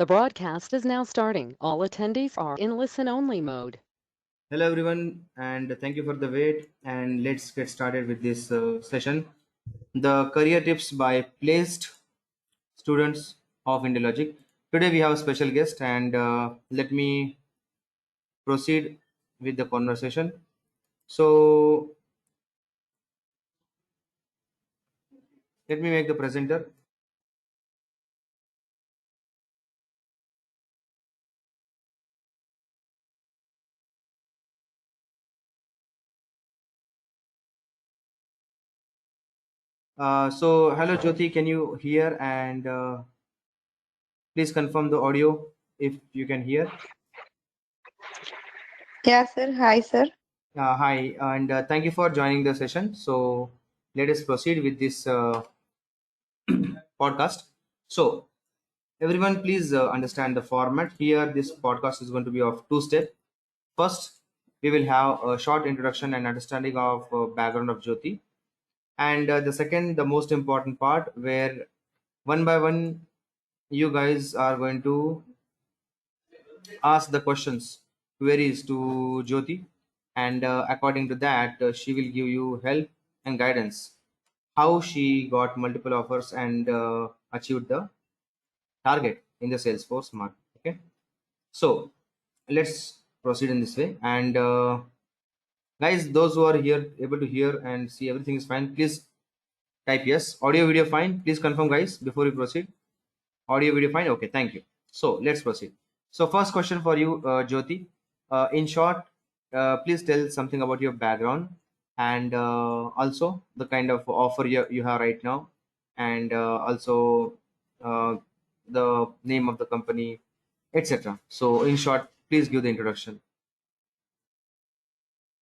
The broadcast is now starting. All attendees are in listen-only mode. Hello everyone, and thank you for the wait. And let's get started with this session. The career tips by placed students of Intelogik. Today we have a special guest, and let me proceed with the conversation. So let me make the presenter. So hello Jyoti, can you hear? And please confirm the audio if you can hear. Yeah, sir. Hi, sir. Hi, and thank you for joining the session. So let us proceed with this podcast. So everyone, please understand the format here. This podcast is going to be of two steps. First, we will have a short introduction and understanding of background of Jyoti, and the second, the most important part, where one by one you guys are going to ask the questions, queries to Jyoti, and according to that, she will give you help and guidance how she got multiple offers and achieved the target in the Salesforce market. Okay, so let's proceed in this way. And guys, those who are here able to hear and see everything is fine, please type yes. Audio video fine, please confirm guys before we proceed. Audio video fine, okay, thank you. So let's proceed. So first question for you, Jyoti. In short, please tell something about your background, and also the kind of offer you have right now, and also uh, the name of the company, etc. So in short, please give the introduction.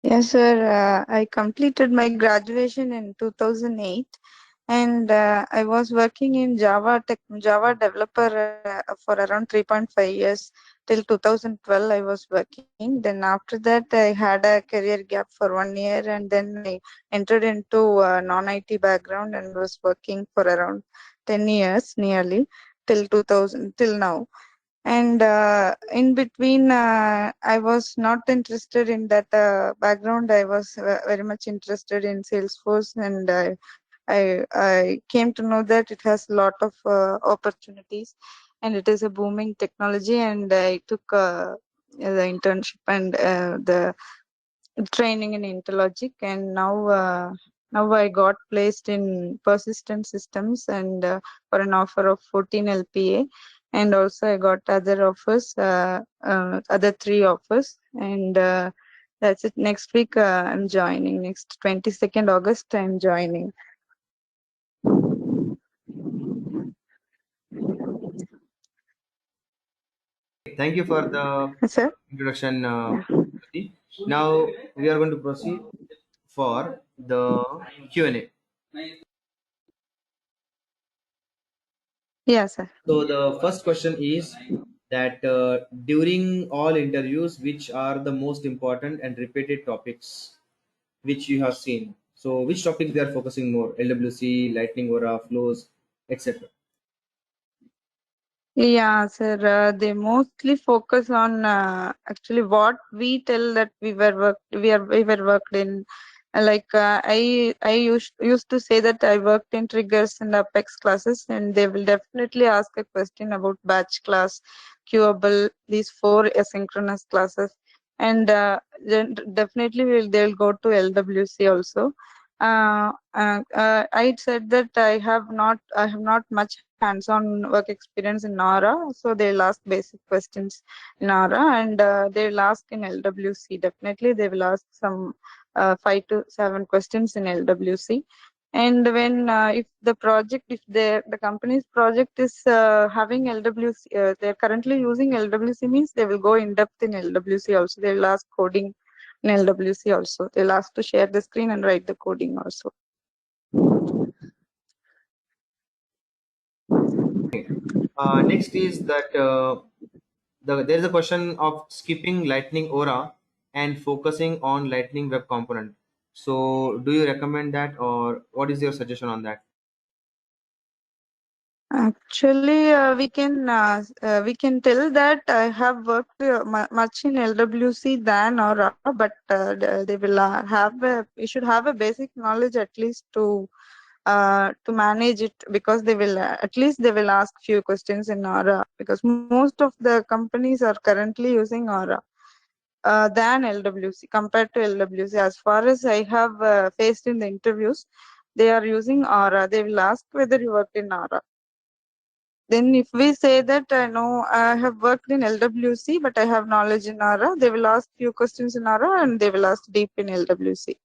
Yes, sir. I completed my graduation in 2008, and I was working in Java developer for around 3.5 years till 2012. I was working. Then after that, I had a career gap for 1 year, and then I entered into non-IT background and was working for around 10 years, nearly till 2000 till now. And in between, I was not interested in that background. I was very much interested in Salesforce, and I came to know that it has a lot of opportunities, and it is a booming technology. And I took the internship and the training in Intelogik, and now I got placed in persistent systems, and for an offer of 14 LPA, and also I got other offers, other three offers, and that's it. Next week I'm joining. Next 22nd August I'm joining. Thank you for the Sir. introduction. Yeah. Jyoti. Now we are going to proceed for the Q&A. Yeah, sir. So the first question is that during all interviews, which are the most important and repeated topics which you have seen? So which topics they are focusing more? LWC, Lightning Aura, flows, etc. Yeah, sir. They mostly focus on actually what we tell that we were worked in. I used to say that I worked in triggers and Apex classes, and they will definitely ask a question about batch class, queuable, these four asynchronous classes, and then definitely they'll go to LWC also. I said that I have not much hands-on work experience in Nara, so they'll ask basic questions in Nara, and they'll ask in LWC. Definitely, they will ask some 5 to 7 questions in LWC. And when if the company's project is having LWC, they're currently using LWC, means they will go in depth in LWC also. They will ask coding in LWC also. They'll ask to share the screen and write the coding also. Next is that there is a question of skipping Lightning Aura and focusing on Lightning Web Component. So do you recommend that, or what is your suggestion on that? Actually, we can tell that I have worked much in LWC than Aura, but they will you should have a basic knowledge at least to manage it, because they will at least they will ask few questions in Aura, because most of the companies are currently using Aura than LWC compared to LWC. As far as I have faced in the interviews, they are using Aura. They will ask whether you worked in Aura. Then if we say that I know I have worked in LWC, but I have knowledge in Aura, they will ask few questions in Aura and they will ask deep in LWC.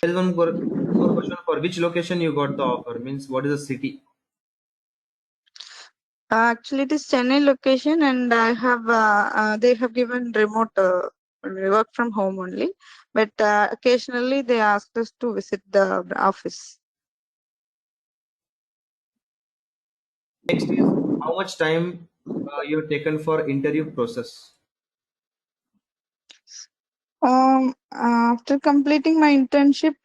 There is one more question: for which location you got the offer? Means what is the city? Actually, it is Chennai location, and I have they have given remote work from home only, but occasionally they asked us to visit the office. Next is how much time you have taken for interview process. After completing my internship,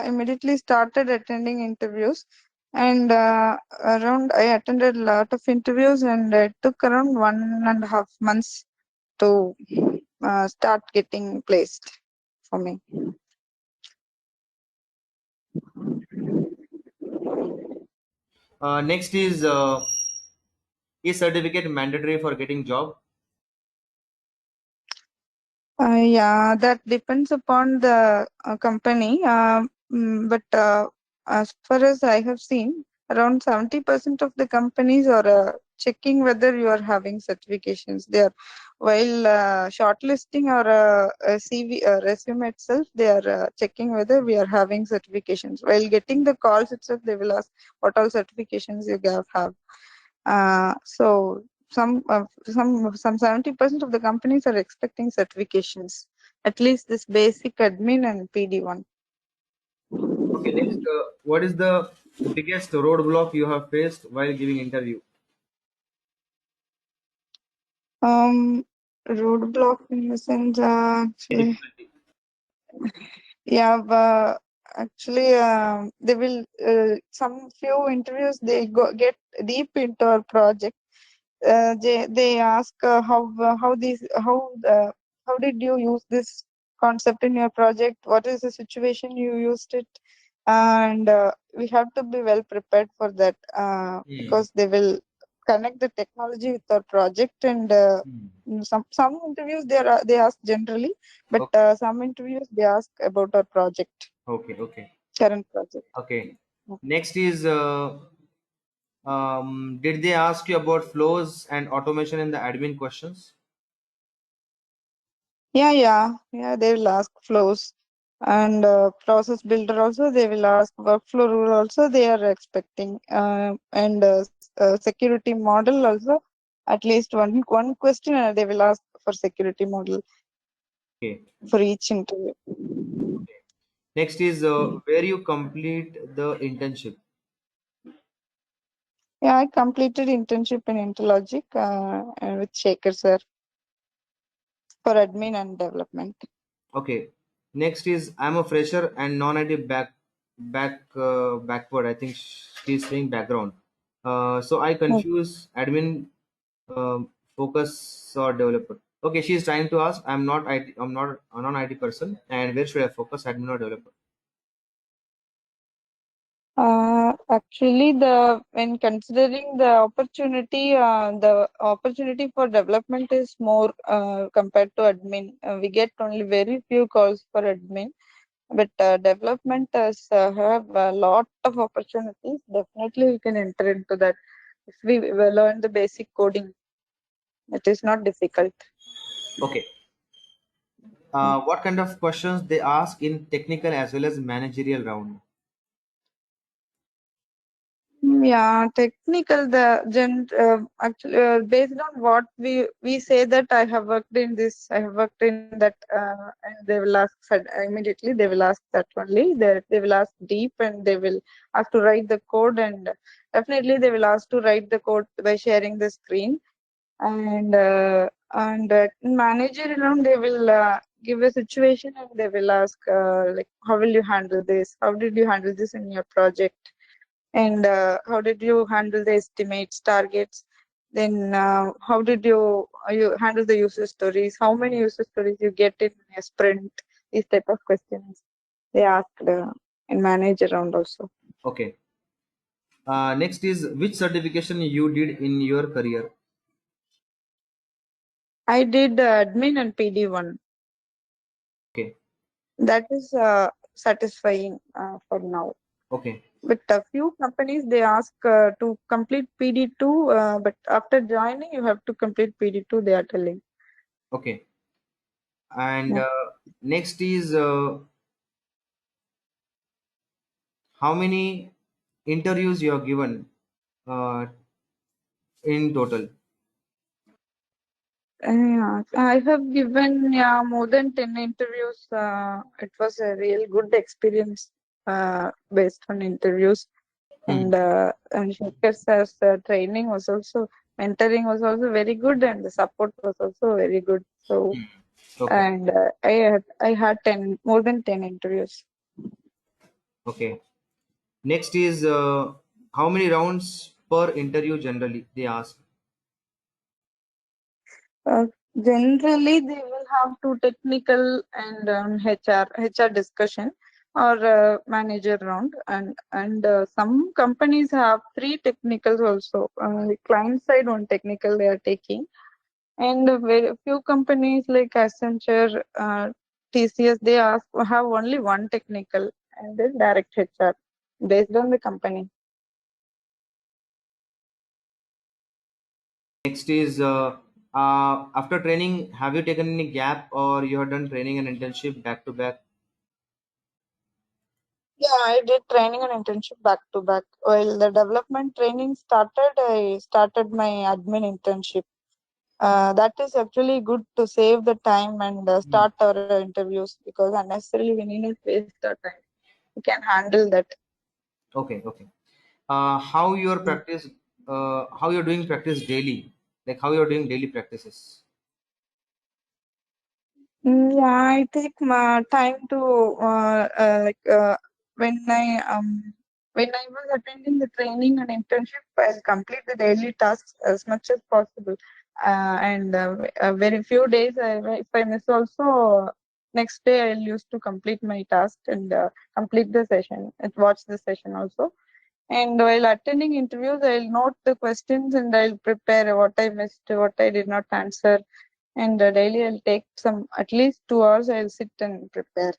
immediately started attending interviews, and around I attended a lot of interviews, and it took around 1.5 months to start getting placed for me. Next is certificate mandatory for getting job? Yeah, that depends upon the company. But as far as I have seen, around 70% of the companies are checking whether you are having certifications. They are, while shortlisting or a CV resume itself, they are checking whether we are having certifications. While getting the calls itself, they will ask what all certifications you have. So some 70% of the companies are expecting certifications, at least this basic admin and PD1. Okay, next, what is the biggest roadblock you have faced while giving interview? Um, Roadblock in the sense, Any actually, difficulty? yeah, but actually, they will some few interviews they get deep into our project. They ask how did you use this concept in your project, what is the situation you used it, and we have to be well prepared for that, Hmm. because they will connect the technology with our project, and Hmm. some interviews they ask generally, but Okay, some interviews they ask about our project, okay, okay. current project. Okay. Next is did they ask you about flows and automation in the admin questions? Yeah. They will ask flows and process builder also. They will ask workflow rule also. They are expecting and security model also. At least one question they will ask for security model Okay. for each interview. Okay. Next is where you complete the internship. Yeah, I completed internship in Intelogik and with Shaker sir for admin and development. Okay. Next is I'm a fresher and non-IT backward. I think she's saying background. So I confuse admin, focus or developer. Okay, she's trying to ask. I'm not IT. I'm not a non-IT person. And where should I focus, admin or developer? Actually, the when considering the opportunity for development is more compared to admin. We get only very few calls for admin, but development has have a lot of opportunities. Definitely, we can enter into that if we learn the basic coding. It is not difficult. Okay. What kind of questions they ask in technical as well as managerial round? Yeah, technical. Actually based on what we say that I have worked in this, I have worked in that, and they will ask immediately. They will ask that only. They will ask deep, and they will ask to write the code, and definitely they will ask to write the code by sharing the screen. And in managerial round they will give a situation, and they will ask like how will you handle this? How did you handle this in your project? And how did you handle the estimates, targets? Then how did you handle the user stories? How many user stories you get in a sprint? These type of questions they asked in manager round also. Okay. Next is which certification you did in your career? I did admin and PD1. Okay. That is satisfying for now. Okay. But a few companies they ask to complete PD2, but after joining you have to complete PD2. They are telling. Okay. And Yeah. next is how many interviews you have given uh, in total? Yeah, I have given more than 10 interviews. It was a real good experience based on interviews. Hmm. And Shekhar sir's training was also, mentoring was also very good, and the support was also very good. So, Okay. and I had 10 more than 10 interviews. Okay. Next is how many rounds per interview generally they ask? Uh, Generally, they will have two technical and HR discussion or manager round, and some companies have three technicals also. The client side one technical they are taking, and very few companies like Accenture, TCS, they ask have only one technical and then direct HR based on the company. Next is after training, have you taken any gap or you have done training and internship back to back? Yeah, I did training and internship back to back. While the development training started, I started my admin internship. That is actually good to save the time and Hmm. start our interviews because unnecessarily we need not waste our time. We can handle that. Okay, okay. How your practice, how you're doing practice daily, like how you're doing daily practices. Yeah, I take my time to like when I was attending the training and internship, I'll complete the daily tasks as much as possible. And very few days, if I miss also, next day I'll use to complete my task and complete the session and watch the session also. And while attending interviews, I'll note the questions and I'll prepare what I missed, what I did not answer, and daily I'll take some at least 2 hours. I'll sit and prepare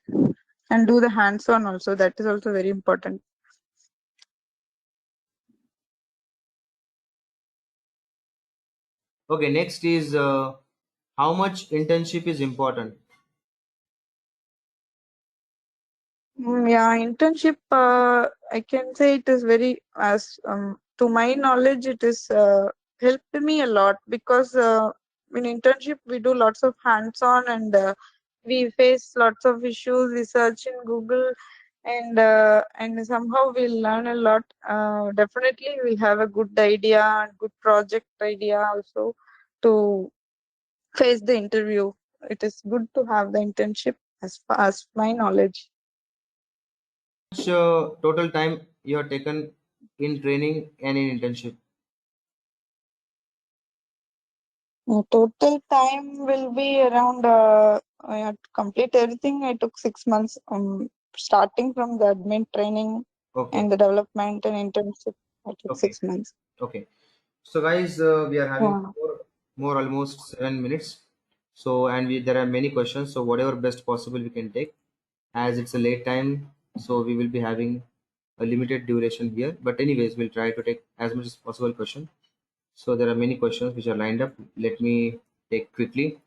and do the hands-on also. That is also very important. Okay, next is how much internship is important. Yeah, internship. I can say it is very as to my knowledge, it is helped me a lot because in internship we do lots of hands-on and we face lots of issues. We search in Google and somehow we'll learn a lot. Definitely, we'll have a good idea and good project idea also to face the interview. It is good to have the internship as far as my knowledge. Much total time you have taken in training and in internship? Total time will be around, I had to complete everything. I took 6 months, starting from the admin training Okay, and the development and internship. I took okay, 6 months. okay. So guys, we are having Yeah. more almost 7 minutes. So and there are many questions. So whatever best possible we can take, as it's a late time. So we will be having a limited duration here. But anyways, we'll try to take as much as possible question. So there are many questions which are lined up. Let me take quickly.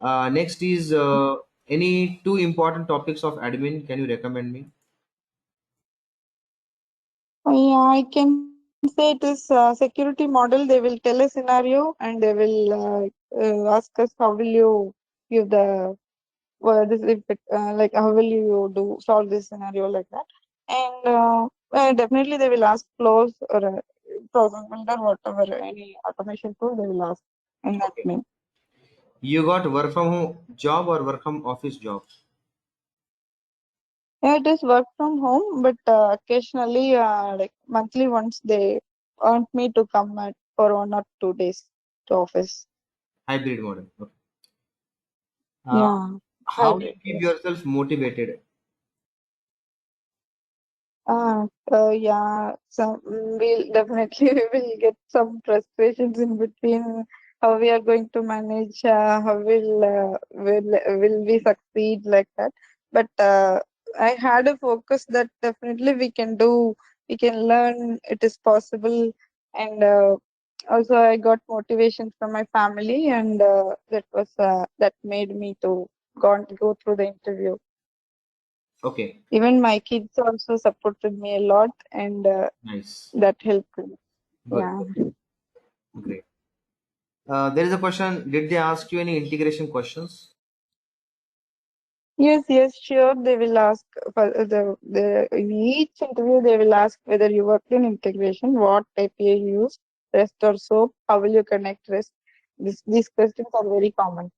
Next is any two important topics of admin. Can you recommend me? Yeah, I can say it is security model. They will tell a scenario and they will ask us how will you give the this if it, like how will you do solve this scenario like that. And definitely they will ask flows or process builder, whatever any automation tool they will ask in that Okay. name. You got work from home job or work from office job? Yeah, it is work from home, but occasionally, like monthly once, they want me to come at for 1 or 2 days to office. Hybrid model. Okay. Uh, Yeah, how do you hybrid. keep Yes. yourself motivated? Yeah, we'll definitely we will get some frustrations in between how we are going to manage, how will we succeed like that. But I had a focus that definitely we can do, we can learn, it is possible, and also I got motivation from my family, and that made me to go through the interview. Okay, Even my kids also supported me a lot, and nice. that helped me. Good. Yeah. Great. There is a question. Did they ask you any integration questions? Yes, yes, sure. They will ask for the in each interview. They will ask whether you worked in integration, what API you use, REST or SOAP, how will you connect REST. These questions are very common.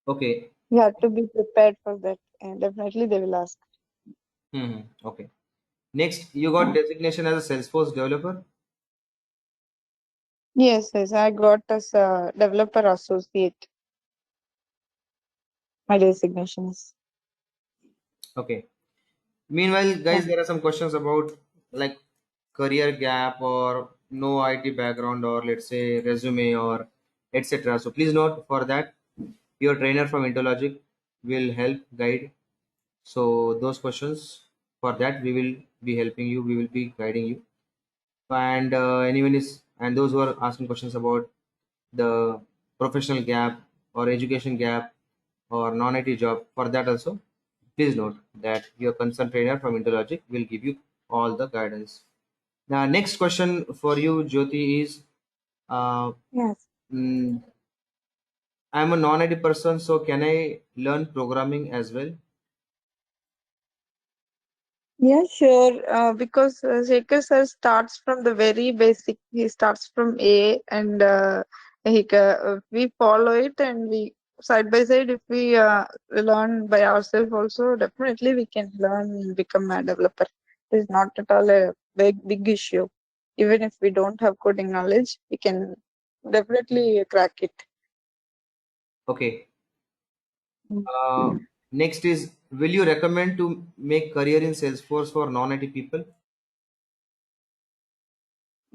Okay. You have to be prepared for that, and definitely they will ask. Okay. Next, you got Yeah. designation as a Salesforce developer. Yes, yes. I got as a developer associate. My designation is. Okay. Meanwhile, Yeah. guys, there are some questions about like career gap or no IT background or let's say resume or etc. So please note for that your trainer from Intelogik will help guide. So those questions for that we will be helping you. We will be guiding you. And anyone is and those who are asking questions about the professional gap or education gap or non-IT job for that also, please note that your concerned trainer from Intelogik will give you all the guidance. Now, next question for you, Jyoti, is uh, Yes. mm, I'm a non-IT person, so can I learn programming as well? Yeah, sure. Because Shekhar sir starts from the very basic. He starts from A, and we follow it, and we side by side. If we learn by ourselves, also definitely we can learn and become a developer. It is not at all a big issue. Even if we don't have coding knowledge, we can definitely crack it. Okay. Uh, Next is, will you recommend to make career in Salesforce for non-IT people?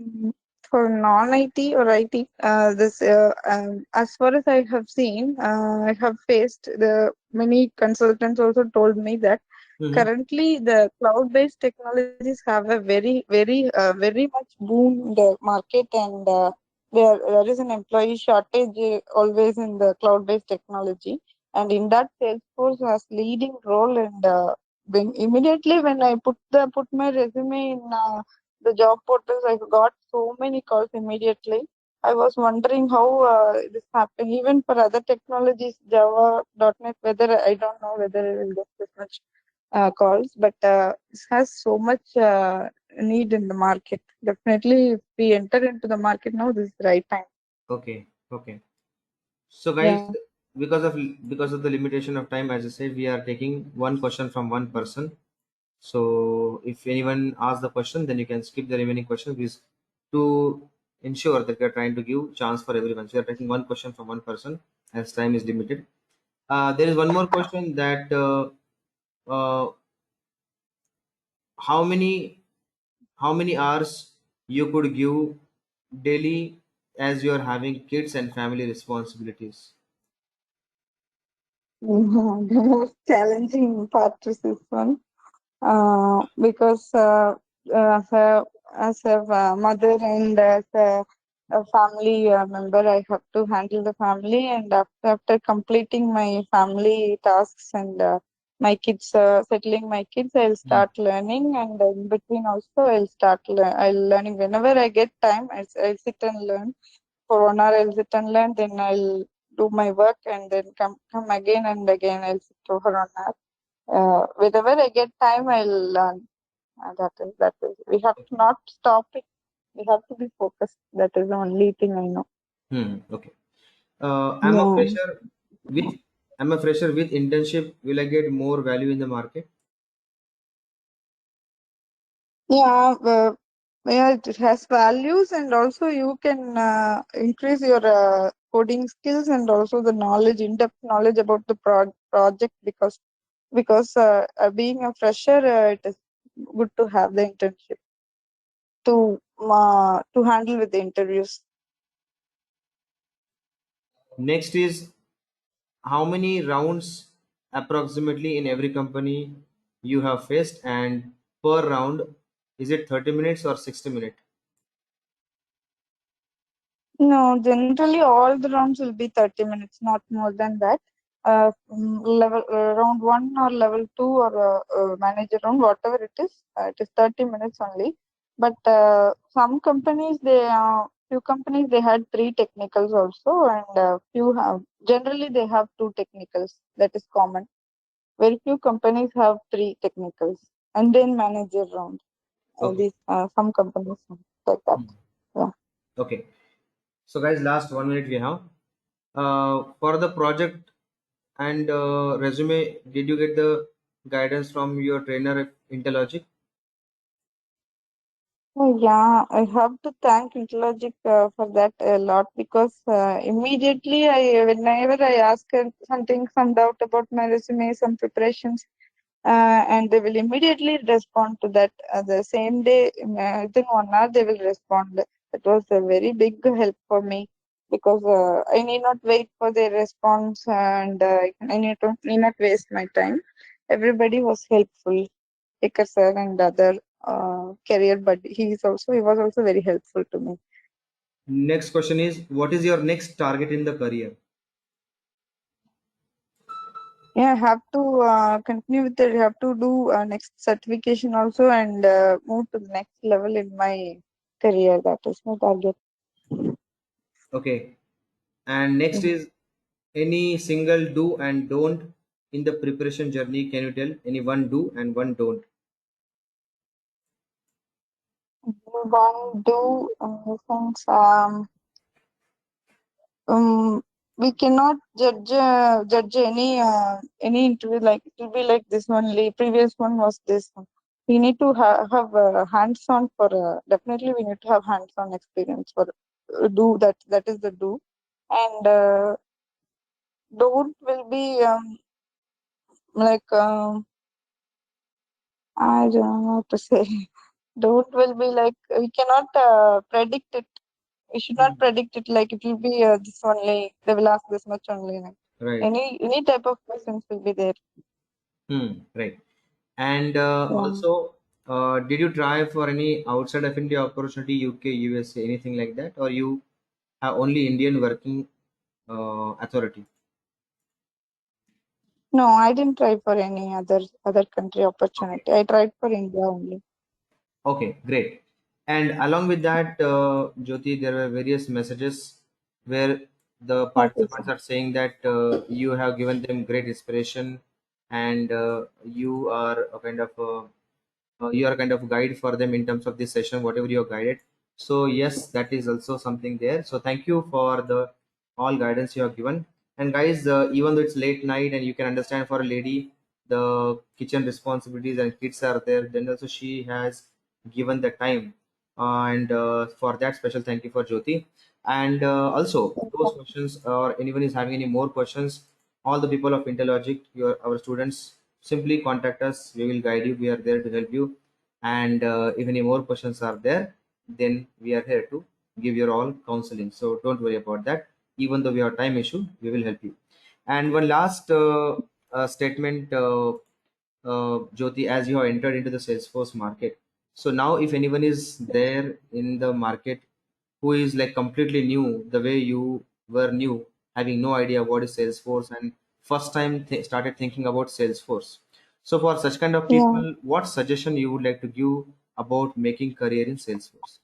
Mm, For non-IT or IT, as far as I have seen, I have faced the many consultants also told me that Mm-hmm. currently the cloud-based technologies have a very much boom in the market, and there is an employee shortage always in the cloud-based technology, and in that Salesforce has leading role, and when I put my resume in. The job portals, I got so many calls immediately. I was wondering how this happened. Even for other technologies, Java, .NET, whether I don't know whether I will get this much calls, but this has so much need in the market. Definitely, if we enter into the market now, this is the right time. Okay. Okay. So guys, Yeah. because of the limitation of time, as I said, we are taking one question from one person. So if anyone asks the question, then you can skip the remaining questions because to ensure that we are trying to give chance for everyone. So we are taking one question from one person as time is limited. There is one more question that uh, how many how many hours you could give daily as you are having kids and family responsibilities. The most challenging part is this one. Because as a mother and as a family member, I have to handle the family, and after completing my family tasks and settling my kids, I'll Hmm. start learning, and in between also I'll learning whenever I get time. I'll sit and learn for 1 hour. I'll sit and learn, then I'll do my work, and then come again and again. I'll sit for 1 hour. Whenever I get time, I'll learn. That is. We have to not stop it. We have to be focused. That is the only thing I know. Okay. I'm a Yeah. fresher. Which I'm a fresher with internship. Will I get more value in the market? Yeah, yeah, it has values, and also you can increase your coding skills and also the knowledge, in-depth knowledge about the project, because being a fresher, it is good to have the internship to handle with the interviews. Next is how many rounds approximately in every company you have faced, and per round, is it 30 minutes or 60 minutes? No, generally all the rounds will be 30 minutes, not more than that. Level round one or level two or manager round, whatever it is 30 minutes only. But few companies they had three technicals also, and few have generally they have two technicals. That is common. Very few companies have three technicals, and then manager round. Okay. These some companies like that. Hmm. Yeah. Okay. So, guys, last 1 minute we have. For the project and resume, did you get the guidance from your trainer at Intelogik? Oh, yeah, I have to thank Intelogik for that a lot because immediately whenever I ask her something, some doubt about my resume, some preparations, and they will immediately respond to that. The same day, within 1 hour, they will respond. That was a very big help for me because I need not wait for their response, and need not waste my time. Everybody was helpful. Ekar sir and other career buddy. He was also very helpful to me. Next question is, what is your next target in the career? Yeah, I have to continue with it. I have to do next certification also and move to the next level in my career. That is my target. Okay. And next Mm. is any single do and don't in the preparation journey. Can you tell any one do and one don't? One do things. We cannot judge any interview like it will be like this only. Previous one was this one. We need to have hands-on for definitely we need to have hands-on experience for do that. That is the do, and don't will be like I don't know what to say. Don't will be like we cannot predict it. We should not Hmm. predict it like it will be this only. They will ask this much only. Like. Right. Any type of questions will be there. Right. And Yeah. also, did you try for any outside of India opportunity, UK, USA, anything like that, or you have only Indian working authority? No, I didn't try for any other country Okay. opportunity. I tried for India only. Okay, great. And along with that, Jyoti, there were various messages where the Okay, sir. participants are saying that you have given them great inspiration, and you are a kind of you are kind of guide for them in terms of this session, whatever you have guided. So yes, that is also something there. So thank you for the all guidance you have given. And guys, even though it's late night and you can understand for a lady the kitchen responsibilities and kids are there, then also she has given the time, and for that special thank you for Jyoti. And also those questions, or anyone is having any more questions, all the people of Intelogik, your our students, simply contact us. We will guide you. We are there to help you. And if any more questions are there, then we are here to give you all counseling. So don't worry about that. Even though we have time issue, we will help you. And one last statement, Jyoti, as you have entered into the Salesforce market. So now, if anyone is there in the market who is like completely new, the way you were new, having no idea what is Salesforce, and first time started thinking about Salesforce. So for such kind of Yeah. people, what suggestion you would like to give about making career in Salesforce?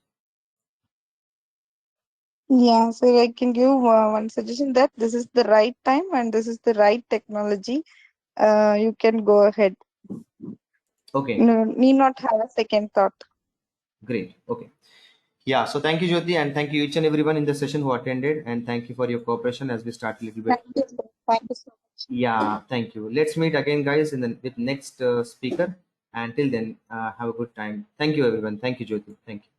Yeah. So I can give one suggestion that this is the right time and this is the right technology. You can go ahead. Okay, No, need not have a second thought. great. Okay. Yeah, so thank you, Jyoti, and thank you each and everyone in the session who attended, and thank you for your cooperation as we start a little bit. Thank you. Sir. Thank you so much. Yeah, thank you. Let's meet again, guys, in the with next speaker. Until then, have a good time. Thank you, everyone. Thank you, Jyoti. Thank you.